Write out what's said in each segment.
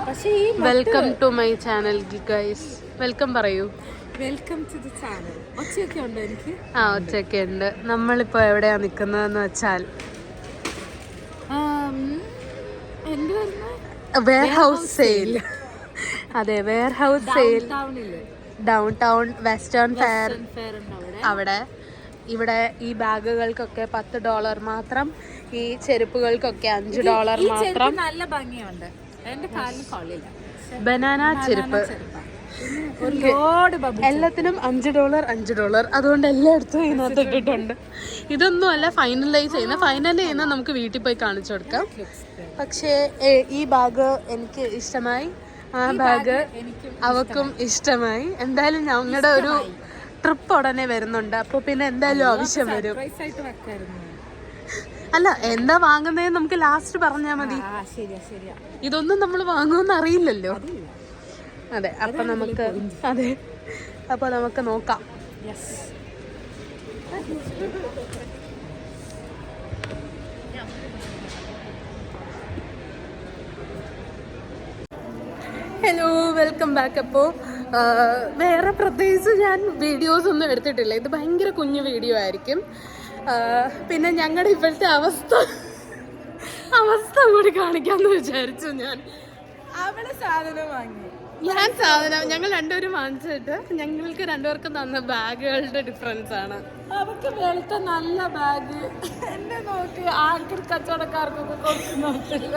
Welcome to my channel guys. Welcome പറയൂ. Welcome to the channel. ഒച്ചയൊക്കെ ഉണ്ടോ എനിക്ക്? ഒച്ചയൊക്കെ ഉണ്ട്. നമ്മളിപ്പോൾ എവിടെയാണ് നിൽക്കുന്നതെന്ന് വെച്ചാൽ വെയർ ഹൗസ് സെയിൽ. അതെ, warehouse sale. Downtown western fair അവിടെ. ഇവിടെ ഈ ബാഗുകൾക്കൊക്കെ $10 മാത്രം. ഈ ചെരുപ്പുകൾക്കൊക്കെ $5 മാത്രം. നല്ല ഭംഗിയുണ്ട്. എന്റെ കാലിന് കൊള്ളില്ല. ബനാന ചെരുപ്പ് എല്ലാത്തിനും $5. അതുകൊണ്ട് എല്ലായിടത്തും ഇതിനകത്ത് ഇട്ടിട്ടുണ്ട്. ഇതൊന്നും അല്ല ഫൈനലൈസ് ചെയ്യുന്ന നമുക്ക് വീട്ടിൽ പോയി കാണിച്ചു കൊടുക്കാം. പക്ഷേ ഈ ബാഗ് എനിക്ക് ഇഷ്ടമായി, ആ ബാഗ് അവക്കും ഇഷ്ടമായി. എന്തായാലും ഞങ്ങളുടെ ഒരു ട്രിപ്പ് ഉടനെ വരുന്നുണ്ട്. അപ്പോൾ പിന്നെ എന്തായാലും ആവശ്യം വരും. അല്ല, എന്താ വാങ്ങുന്നതെന്ന് നമുക്ക് ലാസ്റ്റ് പറഞ്ഞാൽ മതി. ഇതൊന്നും നമ്മൾ വാങ്ങുമെന്ന് അറിയില്ലല്ലോ. അതെ, അപ്പൊ നമുക്ക് നോക്കാം. Hello, welcome back. അപ്പോൾ വേറെ പ്രത്യേകിച്ച് ഞാൻ വീഡിയോസ് ഒന്നും എടുത്തിട്ടില്ല. ഇത് ഭയങ്കര കുഞ്ഞു വീഡിയോ ആയിരിക്കും. പിന്നെ ഞങ്ങളുടെ ഇപ്പോഴത്തെ അവസ്ഥ കൂടി കാണിക്കാമെന്ന് വിചാരിച്ചു. ഞങ്ങൾ രണ്ടുപേരും വാങ്ങിച്ചിട്ട് ഞങ്ങൾക്ക് രണ്ടുപേർക്കും തന്ന ബാഗുകളുടെ ഡിഫറൻസ് ആണ്. അവർക്ക് വെളുത്ത നല്ല ബാഗ്, എന്നെ നോക്ക് ആൾക്കാർ കച്ചവടക്കാർക്കൊക്കെ കൊടുക്കുന്നില്ല.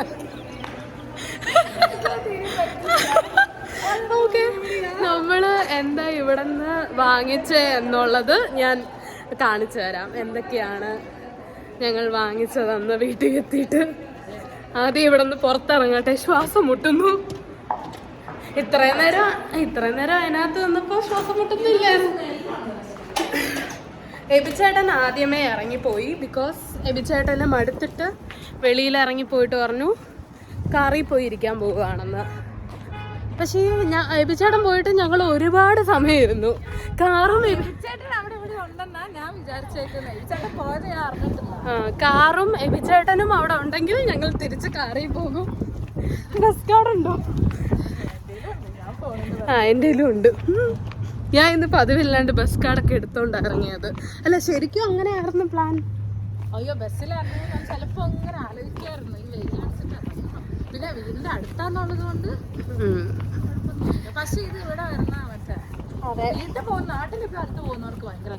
ഓക്കെ, നമ്മള് എന്താ ഇവിടെ നിന്ന് വാങ്ങിച്ചേ എന്നുള്ളത് ഞാൻ കാണിച്ചു തരാം. എന്തൊക്കെയാണ് ഞങ്ങൾ വാങ്ങിച്ചതെന്ന് വീട്ടിൽ എത്തിയിട്ട്. ആദ്യം ഇവിടെ നിന്ന് പുറത്തിറങ്ങട്ടെ, ശ്വാസം മുട്ടുന്നു. ഇത്രയും നേരം അതിനകത്ത് നിന്നപ്പോ ശ്വാസം മുട്ടുന്നില്ലായിരുന്നു. എബിച്ചേട്ടൻ ആദ്യമേ ഇറങ്ങിപ്പോയി. ബിക്കോസ് എബിച്ചേട്ടനെ മടുത്തിട്ട് വെളിയിൽ ഇറങ്ങിപ്പോയിട്ട് പറഞ്ഞു കാറിൽ പോയി ഇരിക്കാൻ പോവുകയാണെന്ന്. പക്ഷേ എബിച്ചേട്ടൻ പോയിട്ട് ഞങ്ങൾ ഒരുപാട് സമയമായിരുന്നു. കാറും കാറും എബിച്ചേട്ടനും അവിടെ ഉണ്ടെങ്കിൽ ഞങ്ങൾ തിരിച്ച് കാറിൽ പോകും. ബസ് കാർഡുണ്ടോ? എൻ്റെ കയ്യിലും ഉണ്ട്. ഞാൻ ഇന്ന് പതിവില്ലാണ്ട് ബസ് കാർഡൊക്കെ എടുത്തോണ്ട് ഇറങ്ങിയത്. അല്ല, ശരിക്കും അങ്ങനെയായിരുന്നു പ്ലാൻ. അയ്യോ, ബസ്സിലായിരുന്നു ഞാൻ ചിലപ്പോ അങ്ങനെ ആലോചിക്കായിരുന്നു. ഈ പിന്നെ വീടിന്റെ അടുത്താന്നുള്ളത് കൊണ്ട്. പക്ഷെ ഇത് ഇവിടെ വരുന്ന വീട്ടിൽ പോകുന്ന നാട്ടിലിപ്പോ അടുത്ത് പോകുന്നവർക്ക് ഭയങ്കര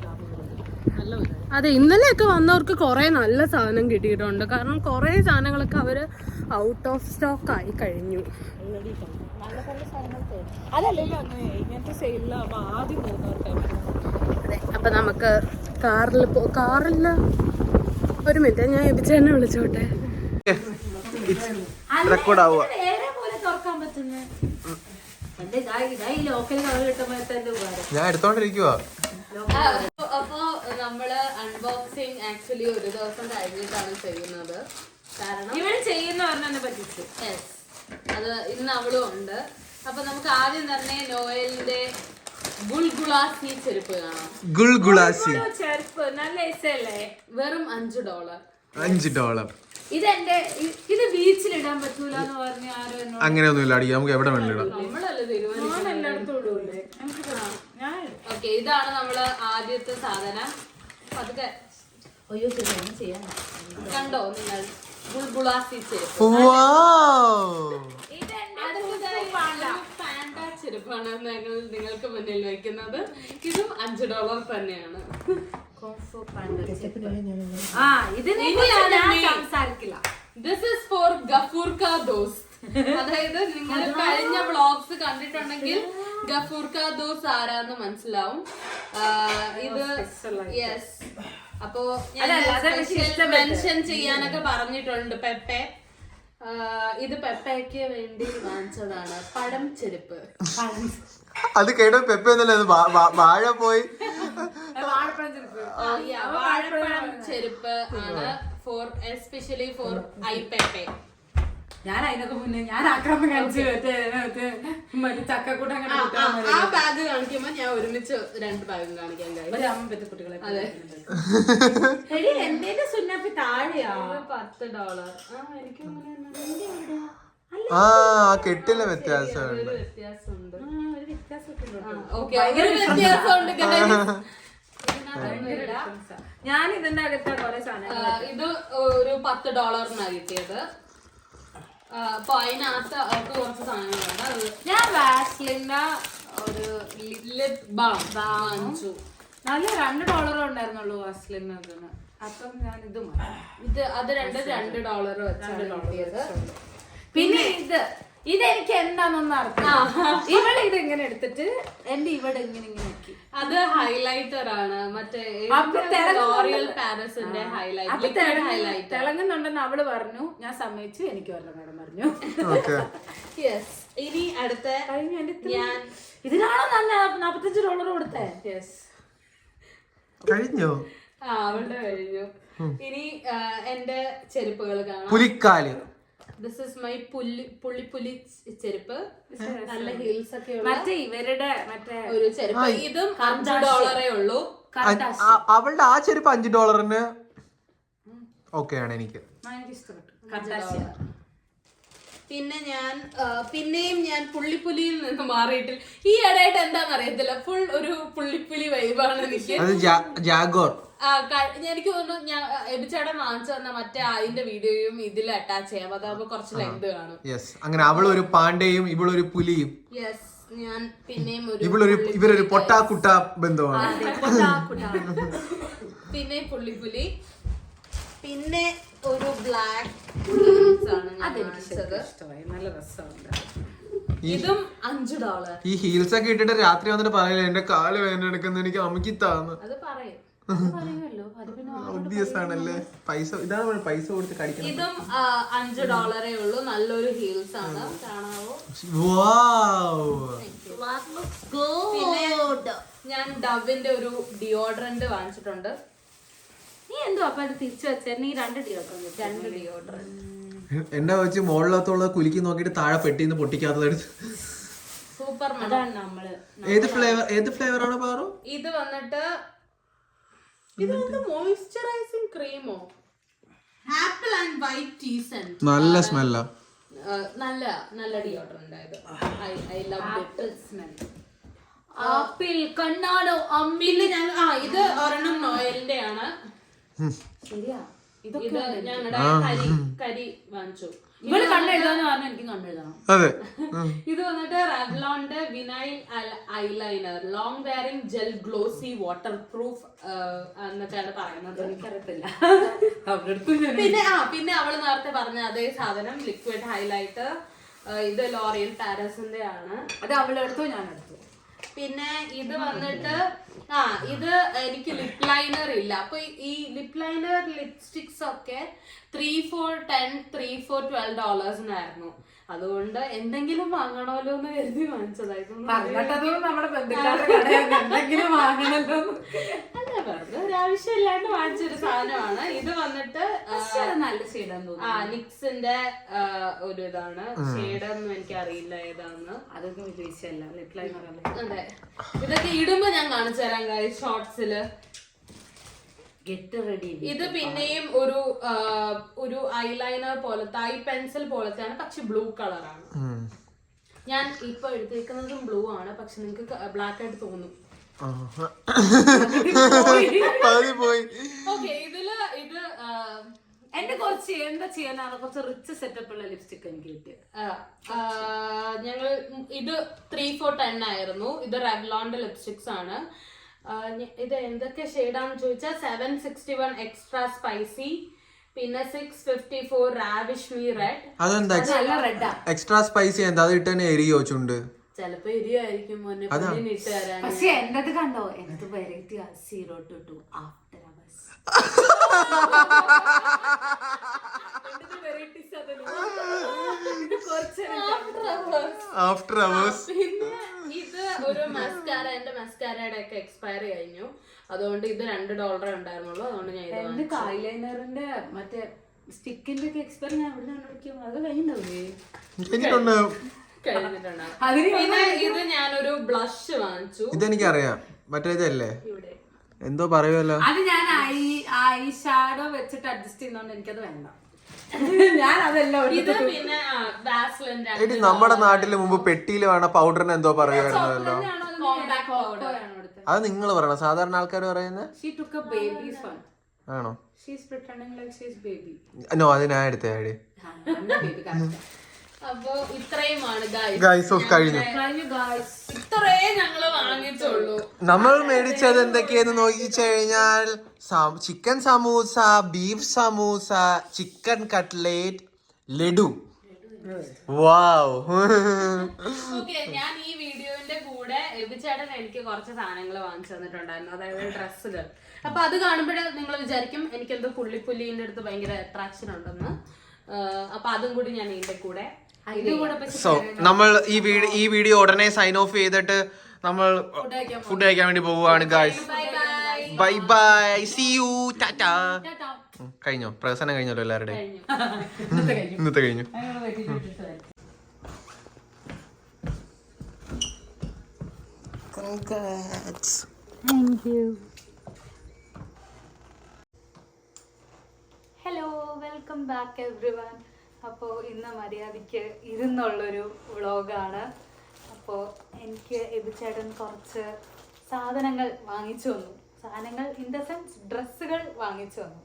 നല്ല. അതെ, ഇന്നലെയൊക്കെ വന്നവർക്ക് കുറെ നല്ല സാധനം കിട്ടിയിട്ടുണ്ട്. കാരണം കുറെ സാധനങ്ങളൊക്കെ അവര് ഔട്ട് ഓഫ് സ്റ്റോക്ക് ആയി കഴിഞ്ഞു. അതെ, അപ്പൊ നമുക്ക് കാറിൽ ഒരു മിനിറ്റ്, ഞാൻ എബിച്ചേട്ടനെ വിളിച്ചോട്ടെ. ഞാൻ എടുത്തോണ്ടിരിക്കുവാ. അപ്പൊ നമ്മള് അൺബോക്സിങ് ആക്ച്വലി ഒരു ദിവസം കഴിഞ്ഞിട്ടാണ് ചെയ്യുന്നത്. കാരണം ഇവര് ചെയ്യുന്ന പറ്റിച്ചു. അത് ഇന്ന് അവളും ഉണ്ട്. അപ്പൊ നമുക്ക് ആദ്യം തന്നെ നോയലിന്റെ ഗുൾഗുളാസി ചെരുപ്പ് കാണാം. ഗുൾഗുളാസി ചെരുപ്പ് നല്ല രസല്ലേ? വെറും $5. ഇത് ബീച്ചിലിടാൻ പറ്റൂലെന്ന് പറഞ്ഞു ആരോ. അങ്ങനെയൊന്നുമില്ല അടി, നമുക്ക് എവിടെ വേണ്ടിടാം. നമ്മളല്ലേ തീരുമാനിച്ചത്. ഓക്കെ, ഇതാണ് നമ്മള് ആദ്യത്തെ സാധനം. അതൊക്കെ കണ്ടോ നിങ്ങൾ? ഗുൾഗുളാസി ചെരുപ്പ്. പാൻഡ ചെരുപ്പാണ് നിങ്ങൾക്ക് മുന്നിൽ വെക്കുന്നത്. ഇതും $5 തന്നെയാണ്. This is for ഗഫൂർക്ക ദോസ്ത്. അതായത് നിങ്ങൾ കഴിഞ്ഞ വ്ളോഗ്സ് കണ്ടിട്ടുണ്ടെങ്കിൽ ഗഫൂർക്ക ദോസ് ആരാന്ന് മനസ്സിലാവും. ഇത് യെസ്. അപ്പോ മെൻഷൻ ചെയ്യാനൊക്കെ പറഞ്ഞിട്ടുണ്ട് പെപ്പെ. ഇത് പെപ്പയ്ക്ക് വേണ്ടി വാങ്ങിച്ചതാണ്. പഴം ചെരുപ്പ്. അത് കേട്ടോ, പെപ്പ എന്നല്ലേ വാഴ പോയി. വാഴപ്പഴം ചെരുപ്പ് ആണ് four especially for I Pepe. ഞാൻ അതിനൊക്കെ മുന്നേ ഞാൻ ആക്രമണം കാണിച്ചു മറ്റേ ചക്കക്കൂട്ടം. ആ ബാഗ് കാണിക്കുമ്പോ ഞാൻ ഒരുമിച്ച് 2 ബാഗും കാണിക്കാൻ കഴിയും. കുട്ടികളെ. അതെ, എന്തേലും സുന്നപ്പി താഴെയാ. $10. എനിക്ക് ആ കെട്ടിലെ വ്യത്യാസമുണ്ട്. വ്യത്യാസമുണ്ട്. ഒരു വ്യത്യാസമൊക്കെ ഉണ്ട് കേട്ടോ. ഓക്കേ, ഒരു വ്യത്യാസമുണ്ട് guys. ഞാൻ ഇതിന്റെ അകത്ത് കുറെ സാധനങ്ങൾ ഇത് ഒരു $10 കിട്ടിയത്. അപ്പൊ അതിനകത്ത് അവർക്ക് കുറച്ച് സാധനങ്ങളുണ്ട്. അത് ഞാൻ വാസ്ലിന്റെ ഒരു ലിപ് ബാം വാങ്ങിച്ചു. നല്ല $2 ഉണ്ടായിരുന്നുള്ളൂ വാസ്ലിന്. അപ്പം ഞാൻ ഇത് അത് $2 വെച്ചാണ് കിട്ടിയത്. പിന്നെ ഇതെനിക്ക് എന്താണെന്നൊന്നും അറിയാം. ഇവിടെ ഇത് ഇങ്ങനെ എടുത്തിട്ട് എന്റെ ഇവിടെ ഇങ്ങനെ നോക്കി. അത് ഹൈലൈറ്റർ ആണ്, മറ്റേ ലോറിയൽ പാരസിന്റെ ഹൈലൈറ്റ് തിളങ്ങുന്നുണ്ടെന്ന് അവള് പറഞ്ഞു. ഞാൻ സമ്മതിച്ചു. എനിക്ക് വരണം മേഡം പറഞ്ഞു. യെസ്. ഇനി അടുത്ത ഞാൻ ഇതിനാണോ $45 കൊടുത്തേ? യെസ്, കഴിഞ്ഞോ? അവളുടെ കഴിഞ്ഞു. ഇനി എന്റെ ചെരുപ്പുകൾ കാണാം. പുലിക്കാല്. ദിസ് ഇസ് മൈ പുള്ളി ചെരുപ്പ്. നല്ല ഹീൽസ് ഒക്കെ ഉള്ള മറ്റേ ഇവരുടെ മറ്റേ ഒരു ചെരുപ്പ്. ഇതും $5 ഉള്ളൂ. അവളുടെ ആ ചെരുപ്പ് $5 ഓക്കെയാണ് എനിക്ക്. പിന്നെ പിന്നെയും ഞാൻ പുള്ളിപ്പുലിയിൽ നിന്ന് മാറിയിട്ടില്ല. ഈ ഇടയായിട്ട് എന്താണെന്ന് അറിയത്തില്ല, ഫുൾ ഒരു പുള്ളിപ്പുലി വൈബാണ് എനിക്ക്. ജാഗോർ. എനിക്ക് തോന്നുന്നു ഞാൻ എബിച്ചേട്ടൻ വാങ്ങിച്ചു തന്ന മറ്റേ അതിന്റെ വീഡിയോയും ഇതിൽ അറ്റാച്ച് ചെയ്യാം. അതാകുമ്പോ കുറച്ച് ലെങ്ത് കാണും. അങ്ങനെ അവളൊരു പാണ്ടയും ഇവളൊരു പുലിയും. യെസ്. ഞാൻ പിന്നെയും ഇവരൊരു പൊട്ടാക്കുട്ട ബന്ധമാണ്. പിന്നെ പുള്ളിപ്പുലി. പിന്നെ ഒരു ബ്ലാക്ക് ആണ് നല്ല രസമുണ്ട്. ഇതും $5. ഈ ഹീൽസ് ഒക്കെ ഇട്ടിട്ട് രാത്രി വന്നിട്ട് പറയില്ല എന്റെ കാല് വേദന എടുക്കുന്ന എനിക്ക് അമ്മക്ക് താന്ന്. അത് പറയും. ഒബ്വിയസ് ആണല്ലേ. ഇതാണ് പൈസ കൊടുത്ത് കടിക്കുന്നത്. ഇതും $5 ഉള്ളൂ. നല്ലൊരു ഹീൽസ് ആണ്. കാണാവോ? പിന്നെ ഞാൻ ഡവിന്റെ ഒരു ഡിയോഡ്രന്റ് വാങ്ങിച്ചിട്ടുണ്ട്. നീ എന്തോ അപ്പൊ അത് തിരിച്ചു വെച്ചേ? നീ 2 ഡിയോഡ്രന്റ്. എന്റെ വെച്ച് മുകളിലത്തുള്ള കുലുക്കി നോക്കിട്ട് താഴെ പെട്ടിന്ന് പൊട്ടിക്കാത്തതെടുത്ത്. സൂപ്പർ. അതാണ് നമ്മള്. ഏത് ഫ്ലേവർ ആണ് പാറു? ഇത് വന്നിട്ട് ഇത് മോയിസ്ചറൈസിംഗ് ക്രീമോ apple and white tea scent. നല്ല സ്മെല്ലാ. നല്ല ഡിയോഡ്രന്റ് ആയത്. I love it smell. Apple കണ്ണാടോ പിന്നെ ഞാൻ ഇത് ഒരെണ്ണം നോയലിന്റെ ആണ്. ശരിയാ. ഇത് ഞങ്ങളുടെ കരി വാങ്ങിച്ചു. ഇവള് കണ്ണെഴുതാന്ന് പറഞ്ഞാൽ എനിക്ക് കണ്ണെഴുതണം. അതെ. ഇത് വന്നിട്ട് റെവ്ലോന്റെ vinyl eyeliner long wearing gel glossy waterproof എന്നൊക്കെയാണ് പറയുന്നത്. എനിക്കറിയത്തില്ല. പിന്നെ അവള് നേരത്തെ പറഞ്ഞ അതേ സാധനം ലിക്വിഡ് ഹൈലൈറ്റർ. ഇത് ലോറിയൽ പാരസിന്റെ ആണ്. അത് അവളെടുത്തോ ഞാൻ എടുത്തു. പിന്നെ ഇത് വന്നിട്ട് ഇത് എനിക്ക് ലിപ് ലൈനർ ഇല്ല. അപ്പൊ ഈ ലിപ് ലൈനർ ലിപ്സ്റ്റിക്സ് ഒക്കെ $3 for $10, $3 for $12 അതുകൊണ്ട് എന്തെങ്കിലും വാങ്ങണമല്ലോ എന്ന് കരുതി വാങ്ങിച്ചതായിരുന്നു. നമ്മുടെ ബന്ധുക്കാരുടെ എന്തെങ്കിലും വാങ്ങണല്ലോ. അല്ല, വെറുതെ ഒരാവശ്യമില്ലാണ്ട് വാങ്ങിച്ചൊരു സാധനമാണ്. ഇത് വന്നിട്ട് നല്ല ഷെയ്ഡാന്ന് തോന്നുന്നു. നിക്സിന്റെ ഒരു ഇതാണ്. ഷെയ്ഡൊന്നും എനിക്ക് അറിയില്ല ഏതാന്ന്. അതൊന്നും വലിയ വിഷയമല്ല. ലിപ് ലൈനർ അല്ലേ. അതെ. ഇതൊക്കെ ഇടുമ്പോ ഞാൻ കാണിച്ചു തരാം ഗൈസ് ഷോർട്സില്. Get ready. ഇത് പിന്നെയും ഒരു ഐലൈനർ പോലത്തെ ഐ പെൻസിൽ പോലത്തെയാണ്, പക്ഷെ ബ്ലൂ കളറാണ്. ഞാൻ ഇപ്പൊ എടുത്തേക്കുന്നതും ബ്ലൂ ആണ്, പക്ഷെ നിങ്ങക്ക് ബ്ലാക്ക് ആയിട്ട് തോന്നും. ഓക്കെ. ഇത് എന്റെ കുറച്ച് എന്താ ചെയ്യാനാണ് കുറച്ച് റിച്ച് സെറ്റപ്പ് ഉള്ള ലിപ്സ്റ്റിക് എനിക്ക് കിട്ടിയത്. ഞങ്ങൾ ഇത് 3 for $10 ആയിരുന്നു. ഇത് റെവ്ലോന്റെ ലിപ്സ്റ്റിക്സ് ആണ്. ഇത് എന്തൊക്കെ ഷെയ്ഡാന്ന് ചോദിച്ചാൽ 761 എക്സ്ട്രാ സ്പൈസി, പിന്നെ 654 റാവിഷ് മീ റെഡ്. അതെന്താ എക്സ്ട്രാ സ്പൈസി? എന്താ അത് ഇട്ട് എരിയോ ചുണ്ട്? ചിലപ്പോ എരിയായിരിക്കും. ഇട്ട് തരാൻ. പക്ഷെ എന്നത് കണ്ടോ, എന്ത് variety 0 to 2 after hours. After hours. പിന്നെ ഇത് ഒരു മസ്കാര. എന്റെ മസ്കാരയുടെ ഒക്കെ എക്സ്പയറി കഴിഞ്ഞു. അതുകൊണ്ട് ഇത് $2 ഉണ്ടായിരുന്നുള്ളൂ. അതുകൊണ്ട് ഞാൻ ഇത് ഐലൈനറിന്റെ മറ്റേ സ്റ്റിക്കിന്റെ ഒക്കെ എക്സ്പയറി ഞാൻ ഇവിടെ കണ്ടുപിടിക്കും. അത് കഴിഞ്ഞിട്ടുണ്ടാവില്ലേ? പിന്നെ ഇത് ഞാനൊരു ബ്ലഷ് വാങ്ങിച്ചു. ഇതെനിക്കറിയാം. മറ്റേതല്ലേ എന്തോ പറയുമല്ലോ. അത് ഞാൻ ഐ ഷാഡോ വെച്ചിട്ട് അഡ്ജസ്റ്റ് ചെയ്യുന്നോണ്ട് എനിക്കത് വേണ്ട. ഞാൻ അതെല്ലാം ഇത് പിന്നെ വാസ്ലിന്റെ എടി നമ്മുടെ നാട്ടില് മുമ്പ് പെട്ടിയിൽ വേണ പൗഡറിന് എന്തോ പറയുമായിരുന്നല്ലോ. അത് നിങ്ങൾ പറയണം, സാധാരണ ആൾക്കാർ പറയുന്നത്. ആണോ? നോ, അത് ഞാൻ എടുത്തേ ആടി. അപ്പൊ ഇത്രയുമാണ് ഗൈസ് ഓഫ് കഴിഞ്ഞു. ഇത്രേ ഞങ്ങള് വാങ്ങിച്ചുള്ളൂ. നമ്മൾ മേടിച്ചത് എന്തൊക്കെയെന്ന് നോക്കിച്ചു കഴിഞ്ഞാൽ chicken samosa, beef samosa, chicken cutlet, laddu. Wow. ഞാൻ ഈ വീഡിയോന്റെ കൂടെ എബിച്ചേട്ടൻ എനിക്ക് കുറച്ച് സാധനങ്ങൾ വാങ്ങിച്ചു തന്നിട്ടുണ്ടായിരുന്നു, അതായത് ഡ്രസ്സുകൾ. അപ്പൊ അത് കാണുമ്പോഴേ നിങ്ങൾ വിചാരിക്കും എനിക്കെന്തോ പുള്ളിന്റെ അടുത്ത് ഭയങ്കര അട്രാക്ഷൻ ഉണ്ടെന്ന്. അപ്പൊ അതും കൂടി ഞാൻ ഇതിന്റെ കൂടെ. സോ നമ്മൾ ഈ വീഡിയോ ഉടനെ സൈൻ ഓഫ് ചെയ്തിട്ട് നമ്മൾ ഫുഡ് കഴിക്കാൻ വേണ്ടി പോവുകയാണ് guys. Bye bye, see you, ടാറ്റാ. കഴിഞ്ഞോ? പ്രസനം കഴിഞ്ഞല്ലോ എല്ലാവരുടെയും? ഇന്നത്തെ കഴിഞ്ഞു. Hello, welcome back everyone. അപ്പോൾ ഇന്ന് മര്യാദയ്ക്ക് ഇരുന്നുള്ളൊരു വ്ളോഗാണ്. അപ്പോൾ എനിക്ക് എബിച്ചേട്ടൻ കുറച്ച് സാധനങ്ങൾ വാങ്ങിച്ചു തന്നു. സാധനങ്ങൾ ഇൻ ദ സെൻസ് ഡ്രസ്സുകൾ വാങ്ങിച്ചു തന്നു.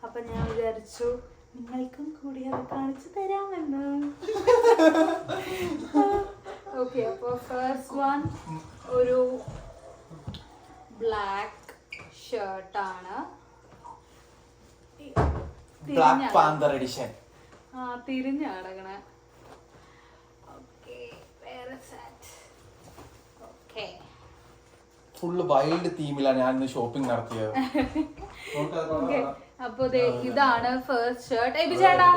അപ്പം ഞാൻ വിചാരിച്ചു നിങ്ങൾക്കും കൂടി അത് കാണിച്ചു തരാമെന്ന്. ഓക്കെ, അപ്പോൾ ഫസ്റ്റ് വൺ ഒരു ബ്ലാക്ക് ഷർട്ടാണ്. Black Panther edition. തിരിഞ്ഞ് കിടക്കണ. ഓക്കെ, വേറെ സെറ്റ്. ഓക്കെ, ഫുള്ള് വൈൽഡ് തീമിലാണ് ഞാൻ ഇന്ന് ഷോപ്പിംഗ് നടത്തിയത്. അപ്പൊ ഇതാണ് ഫസ്റ്റ് ഷർട്ട്. എബി ചേട്ടാ,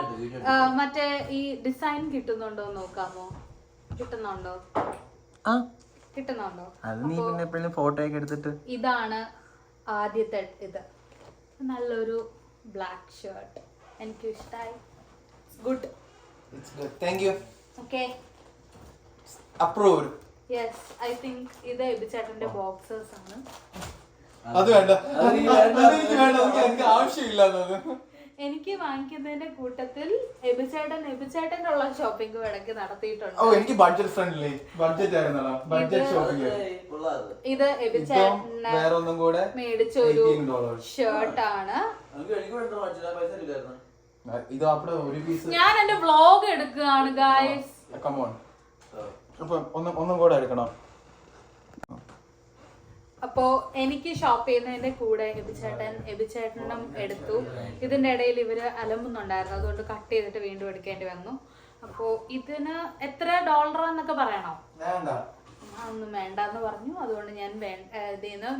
മറ്റേ ഈ ഡിസൈൻ കിട്ടുന്നുണ്ടോ നോക്കാമോ? കിട്ടുന്നുണ്ടോ? ഫോട്ടോ ഒക്കെ എടുത്തിട്ട്. ഇതാണ് ആദ്യത്തെ. ഇത് നല്ലൊരു ബ്ലാക്ക് ഷർട്ട്, എനിക്ക് ഇഷ്ടമായി. Good. Thank you. Okay, approved. Yes, I think ഇത് എബിച്ചേട്ടന്റെ ബോക്സേഴ്സ് ആണ്. അത് വേണ്ട, എനിക്ക് ആവശ്യമില്ല. എനിക്ക് വാങ്ങിക്കുന്നതിന്റെ കൂട്ടത്തിൽ എബിച്ചേട്ടന്റെ ഉള്ള ഷോപ്പിംഗ് ഇടയ്ക്ക് നടത്തിയിട്ടുണ്ട്. എനിക്ക് ബഡ്ജറ്റ് ഫ്രണ്ട്ലി ബഡ്ജറ്റ് ആയിരുന്നല്ലോ, ബഡ്ജറ്റ് ഷോപ്പിംഗ്. ഇത് എബിച്ചേട്ടന് വേറെ ഒന്നും കൂടെ മേടിച്ച ഒരു ഷർട്ടാണ്. ഇത് അവിടെ ഒരു പീസ്. ഞാൻ എന്റെ വ്ലോഗ് എടുക്കുകയാണ് ഗായ്സ്. കമോൺ, അപ്പൊ ഒന്നും കൂടെ എടുക്കണം. അപ്പോ എനിക്ക് ഷോപ്പ് ചെയ്യുന്നതിന്റെ കൂടെ എബിച്ചേട്ടനും എടുത്തു. ഇതിന്റെ ഇടയിൽ ഇവര് അലമ്പുന്നുണ്ടായിരുന്നു, അതുകൊണ്ട് കട്ട് ചെയ്തിട്ട് വീണ്ടും എടുക്കേണ്ടി വന്നു. അപ്പോ ഇതിന് എത്ര $? എന്നൊക്കെ പറയണോ? ഒന്നും വേണ്ടെന്ന് പറഞ്ഞു. അതുകൊണ്ട് ഞാൻ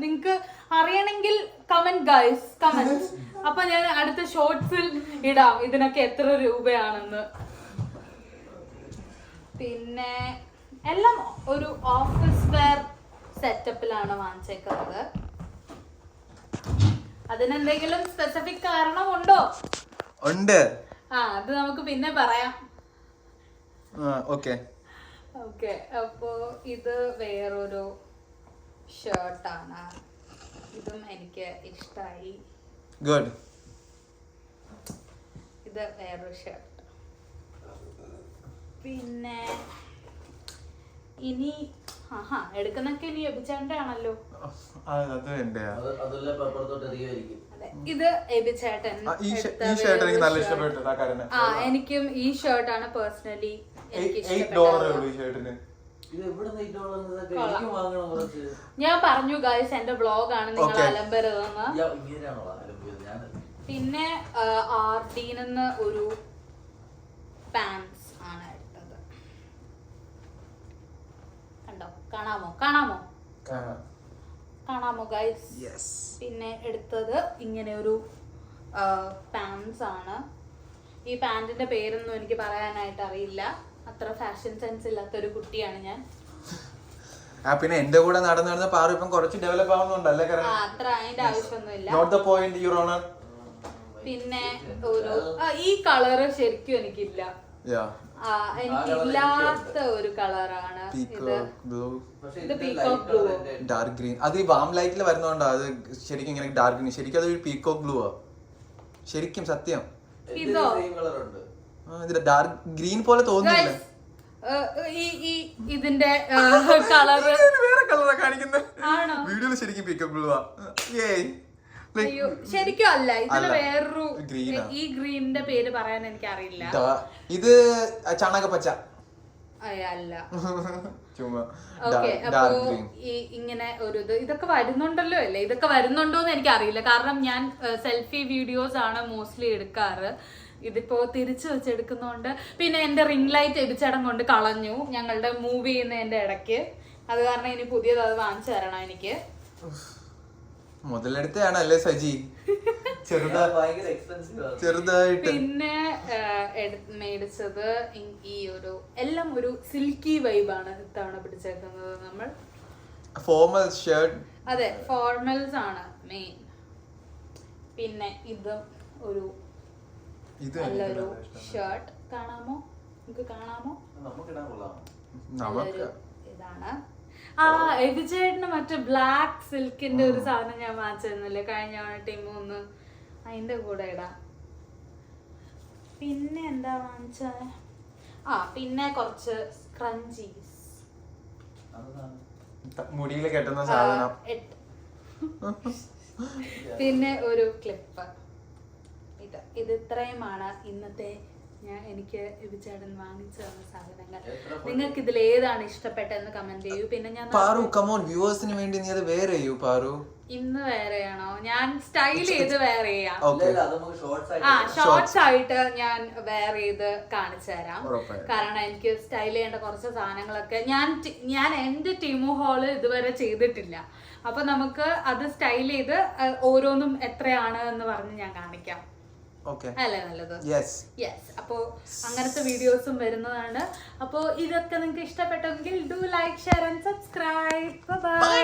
നിങ്ങക്ക് അറിയണമെങ്കിൽ കമന്റ് ഗൈസ്, കമന്റ്. അപ്പൊ ഞാൻ അടുത്ത ഷോർട്സിൽ ഇടാം ഇതിനൊക്കെ എത്ര രൂപയാണെന്ന്. പിന്നെ എല്ലാം ഒരു ഓഫീസ് വെയർ സെറ്റപ്പിലാണ് വാങ്ങിച്ചേക്കുന്നത്. അതിനെന്തെങ്കിലും സ്പെസിഫിക് കാരണമുണ്ടോ? ഉണ്ട്. അത് നമുക്ക് പിന്നെ പറയാം. ഓക്കെ. അപ്പോ ഇത് വേറൊരു ഷർട്ടാണ്. ഇതും എനിക്ക് ഇഷ്ടായി. ഗുഡ്. ഇത് വേറൊരു ഷർട്ട്. പിന്നെ ഇനി എടുക്കുന്നൊക്കെ ഇനി എബിച്ചേട്ടന്റെ ആണല്ലോ. ഇത് എബിച്ചേട്ടൻ. എനിക്കും ഈ ഷർട്ടാണ് പേഴ്സണലി ഞാൻ പറഞ്ഞു ഗൈസ്, എന്റെ വ്ളോഗാണ്, നിങ്ങൾ അലമ്പരുതെന്ന്. പിന്നെ ആർഡീന്ന് ഒരു പാൻസ് ആണ് എടുത്തത്. കണ്ടോ? കാണാമോ ഗൈസ്? പിന്നെ എടുത്തത് ഇങ്ങനെ ഒരു പാൻസ് ആണ്. ഈ പാന്റിന്റെ പേരൊന്നും എനിക്ക് പറയാനായിട്ട് അറിയില്ല, അത്ര ഫാഷൻ സെൻസ് ഇല്ലാത്തൊരു കുട്ടിയാണ് ഞാൻ. പിന്നെ എന്റെ കൂടെ നടന്ന പാറു ഇപ്പം കുറച്ച് ഡെവലപ്പ് ആവുന്നുണ്ടല്ലേ? അത്ര അതിന്റെ ആവശ്യമൊന്നുമില്ല. പിന്നെ ഒരു ഈ കളറ് ശരിക്കും എനിക്കില്ല, എനിക്കില്ലാത്ത ഒരു കളറാണ് ഇത്. Peacock blue, dark green. അത് ഈ വാം ലൈറ്റിൽ വരുന്നോണ്ടാ അത് ശരിക്കും ഇങ്ങനെ ഡാർക്ക് ഗ്രീൻ. ശരിക്കും അത് പീകോക്ക് ബ്ലൂ ആ, ശരിക്കും സത്യം. ഇതോ ഇതിന്റെ ഡാർക്ക് ഗ്രീൻ പോലെ തോന്നുന്നില്ല. ഇതിന്റെ കളറ് വേറെ കളറാ കാണിക്കുന്നത്. ആണോ? വീഡിയോയിൽ ശരിക്കും പിക്കബിൾ അയ്യോ ശരിക്കും അല്ല, ഇതിന് വേറൊരു ഈ ഗ്രീനിന്റെ പേര് പറയാൻ എനിക്ക് അറിയില്ല. ഇത് ചാണകപ്പച്ച അല്ല. ചുമ്മാ ഓക്കെ, അപ്പൊ ഇങ്ങനെ ഒരു ഇതൊക്കെ വരുന്നുണ്ടല്ലോ അല്ലേ? ഇതൊക്കെ വരുന്നുണ്ടോന്ന് എനിക്ക് അറിയില്ല, കാരണം ഞാൻ സെൽഫി വീഡിയോസ് ആണ് മോസ്റ്റ്ലി എടുക്കാറ്. ഇതിപ്പോ തിരിച്ചു വെച്ചെടുക്കുന്നോണ്ട്, പിന്നെ എന്റെ റിംഗ് ലൈറ്റ് എബിച്ചേടം കൊണ്ട് കളഞ്ഞു ഞങ്ങളുടെ മൂവ് ചെയ്യുന്നതിന്റെ ഇടയ്ക്ക്. അത് കാരണം ഇനി പുതിയത് അത് വാങ്ങിച്ചു തരണം എനിക്ക്. മുതലെടുത്താണല്ലേ സജി? ചെറുതായിട്ട്. പിന്നെ മേടിച്ചത് ഈ ഒരു എല്ലാം ഒരു സിൽക്കി വൈബാണ് ഇത്തവണ പിടിച്ചേക്കുന്നത് നമ്മൾ. Formal shirt. അതെ, ഫോർമൽസ് ആണ് മെയിൻ. പിന്നെ ഇത് ഒരു നല്ലൊരു ഷർട്ട്. കാണാമോ? നമുക്ക് കാണാമോ? നല്ലൊരു ഇതാണ്. എബിചേട്ടന് മറ്റേ ബ്ലാക്ക് സിൽക്കിന്റെ ഒരു സാധനം ഞാൻ വാങ്ങിച്ചിരുന്നില്ലേ കഴിഞ്ഞ ടീം ഒന്ന്, അതിന്റെ കൂടെ ഇടാം. പിന്നെ എന്താ വാങ്ങിച്ച? പിന്നെ കുറച്ച് സ്ക്രഞ്ചീസ്, മുടിയിൽ കെട്ടുന്ന സാധനം. പിന്നെ ഒരു ക്ലിപ്പ്. ഇത് ഇത്രയുമാണ് ഇന്നത്തെ എനിക്ക് എബിചേട്ടൻ വാങ്ങിച്ചു തന്ന സാധനങ്ങൾ. നിങ്ങൾക്ക് ഇതിൽ ഏതാണ് ഇഷ്ടപ്പെട്ടതെന്ന് കമന്റ് ചെയ്യൂ. പിന്നെ ഞാൻ പാറു കമോൺ വ്യൂവേഴ്സിന് വേണ്ടി നീ അത് വേറെ ചെയ്യൂ പാറു. ഇന്ന് വേറെയാണോ? ഞാൻ സ്റ്റൈൽ ചെയ്ത് വേറെ ചെയ്യാം. ഷോർട്സ് ആയിട്ട് ഞാൻ വേറെ ചെയ്ത് കാണിച്ചു തരാം. കാരണം എനിക്ക് സ്റ്റൈൽ ചെയ്യേണ്ട കുറച്ച് സാധനങ്ങളൊക്കെ ഞാൻ എന്റെ ടീമു ഹോള് ഇതുവരെ ചെയ്തിട്ടില്ല. അപ്പൊ നമുക്ക് അത് സ്റ്റൈൽ ചെയ്ത് ഓരോന്നും എത്രയാണ് എന്ന് പറഞ്ഞ് ഞാൻ കാണിക്കാം. അല്ലേ നല്ലത്? യെസ്. അപ്പോ അങ്ങനത്തെ വീഡിയോസും വരുന്നതാണ്. അപ്പോ ഇതൊക്കെ നിങ്ങൾക്ക് ഇഷ്ടപ്പെട്ടെങ്കിൽ do like, share and subscribe. By.